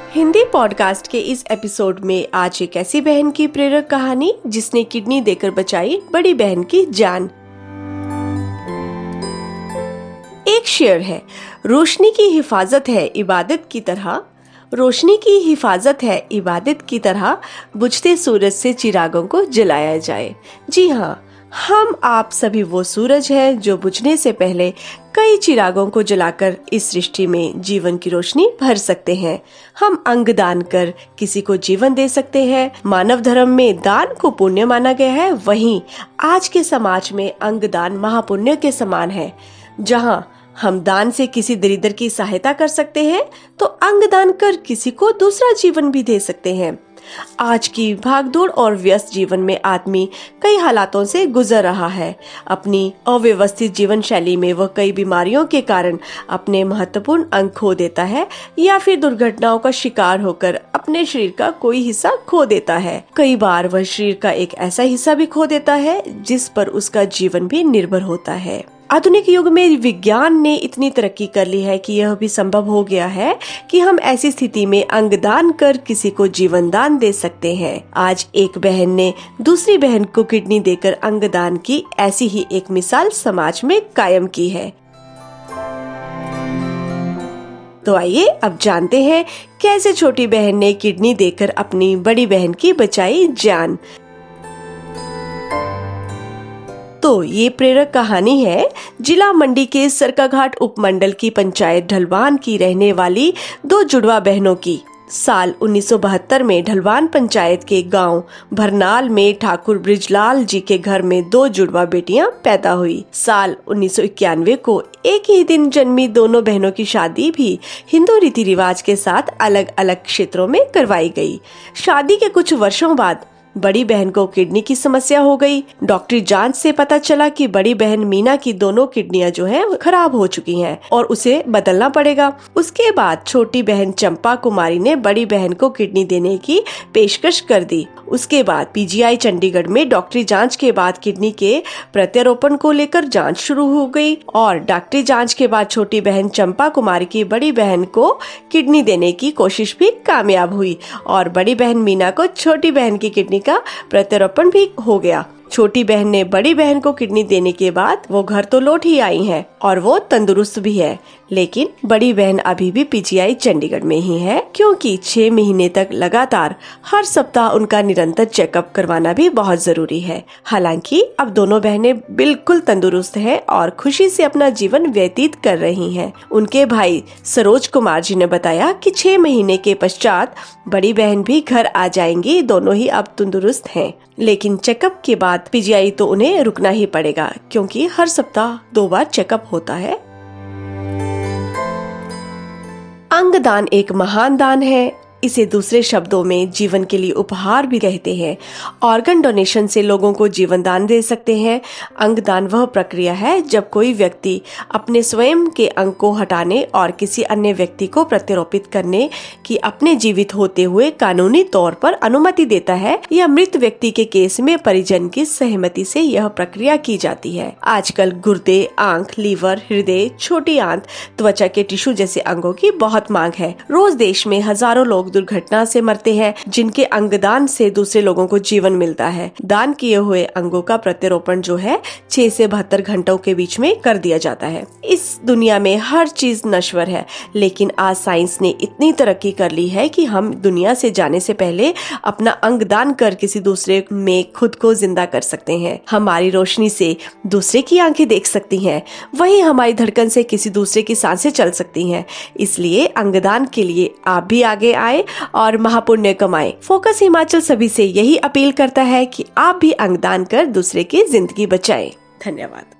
Hindi podcast के इस episode में आज एक ऐसी बहन की प्रेरक कहानी जिसने किडनी देकर बचाई बड़ी बहन की जान। एक शेर है, रोशनी की हिफाजत है इबादत की तरह, रोशनी की हिफाजत है इबादत की तरह, बुझते सूरज से चिरागों को जलाया जाए। जी हाँ, हम आप सभी वो सूरज हैं जो बुझने से पहले कई चिरागों को जलाकर इस सृष्टि में जीवन की रोशनी भर सकते हैं। हम अंग दान कर किसी को जीवन दे सकते हैं। मानव धर्म में दान को पुण्य माना गया है, वहीं आज के समाज में अंग दान महापुण्य के समान है। जहाँ हम दान से किसी दरिद्र की सहायता कर सकते हैं, तो अंग दान कर किसी को दूसरा जीवन भी दे सकते हैं। आज की भागदौड़ और व्यस्त जीवन में आदमी कई हालातों से गुजर रहा है। अपनी अव्यवस्थित जीवन शैली में वह कई बीमारियों के कारण अपने महत्वपूर्ण अंग खो देता है या फिर दुर्घटनाओं का शिकार होकर अपने शरीर का कोई हिस्सा खो देता है। कई बार वह शरीर का एक ऐसा हिस्सा भी खो देता है जिस पर उसका जीवन भी निर्भर होता है। आधुनिक युग में विज्ञान ने इतनी तरक्की कर ली है कि यह भी संभव हो गया है कि हम ऐसी स्थिति में अंगदान कर किसी को जीवन दान दे सकते हैं। आज एक बहन ने दूसरी बहन को किडनी देकर अंगदान की ऐसी ही एक मिसाल समाज में कायम की है। तो आइए अब जानते हैं कैसे छोटी बहन ने किडनी देकर अपनी बड़ी बहन की बचाई जान। तो ये प्रेरक कहानी है जिला मंडी के सरकाघाट उपमंडल की पंचायत ढलवान की रहने वाली दो जुड़वा बहनों की। साल 1972 में ढलवान पंचायत के गांव भरनाल में ठाकुर ब्रिजलाल जी के घर में दो जुड़वा बेटियां पैदा हुई। साल 1991 को एक ही दिन जन्मी दोनों बहनों की शादी भी हिंदू रीति रिवाज के साथ अलग अलग क्षेत्रों में करवाई गई। शादी के कुछ वर्षों बाद बड़ी बहन को किडनी की समस्या हो गई। डॉक्टरी जांच से पता चला कि बड़ी बहन मीना की दोनों किडनियां जो हैं खराब हो चुकी हैं और उसे बदलना पड़ेगा। उसके बाद छोटी बहन चंपा कुमारी ने बड़ी बहन को किडनी देने की पेशकश कर दी। उसके बाद पीजीआई चंडीगढ़ में डॉक्टरी जांच के बाद किडनी के प्रत्यारोपण को लेकर जांच शुरू हो गई और डॉक्टरी जांच के बाद छोटी बहन चंपा कुमारी की बड़ी बहन को किडनी देने की कोशिश भी कामयाब हुई और बड़ी बहन मीना को छोटी बहन की किडनी का प्रत्यारोपण भी हो गया। छोटी बहन ने बड़ी बहन को किडनी देने के बाद वो घर तो लौट ही आई है और वो तंदुरुस्त भी है, लेकिन बड़ी बहन अभी भी पीजीआई चंडीगढ़ में ही है क्योंकि 6 महीने तक लगातार हर सप्ताह उनका निरंतर चेकअप करवाना भी बहुत जरूरी है। हालांकि अब दोनों बहनें बिल्कुल तंदुरुस्त हैं और खुशी से अपना जीवन व्यतीत कर रही हैं। उनके भाई सरोज कुमार जी ने बताया कि 6 महीने के पश्चात बड़ी बहन भी घर आ जाएंगी। दोनों ही अब तंदुरुस्त हैं, लेकिन चेकअप के बाद पीजीआई तो उन्हें रुकना ही पड़ेगा क्योंकि हर सप्ताह 2 बार चेकअप होता है। अंगदान एक महान दान है। इसे दूसरे शब्दों में जीवन के लिए उपहार भी कहते हैं। ऑर्गन डोनेशन से लोगों को जीवन दान दे सकते हैं। अंगदान वह प्रक्रिया है जब कोई व्यक्ति अपने स्वयं के अंग को हटाने और किसी अन्य व्यक्ति को प्रत्यारोपित करने की अपने जीवित होते हुए कानूनी तौर पर अनुमति देता है या मृत व्यक्ति के केस में परिजन की सहमति से यह प्रक्रिया की जाती है। आजकल गुर्दे, आंख, लीवर, हृदय, छोटी आंत, त्वचा के टिश्यू जैसे अंगों की बहुत मांग है। रोज देश में हजारों लोग दुर्घटना से मरते हैं जिनके अंगदान से दूसरे लोगों को जीवन मिलता है। दान किए हुए अंगों का प्रत्यारोपण जो है 6 से 72 घंटों के बीच में कर दिया जाता है। इस दुनिया में हर चीज नश्वर है, लेकिन आज साइंस ने इतनी तरक्की कर ली है कि हम दुनिया से जाने से पहले अपना अंग दान कर किसी दूसरे में खुद को जिंदा कर सकते हैं। हमारी रोशनी से दूसरे की आंखें देख सकती हैं, वहीं हमारी धड़कन से किसी दूसरे की सांसें चल सकती हैं। इसलिए अंगदान के लिए आप भी आगे आए और महापुण्य कमाएं। फोकस हिमाचल सभी से यही अपील करता है कि आप भी अंगदान कर दूसरे की जिंदगी बचाएं। धन्यवाद।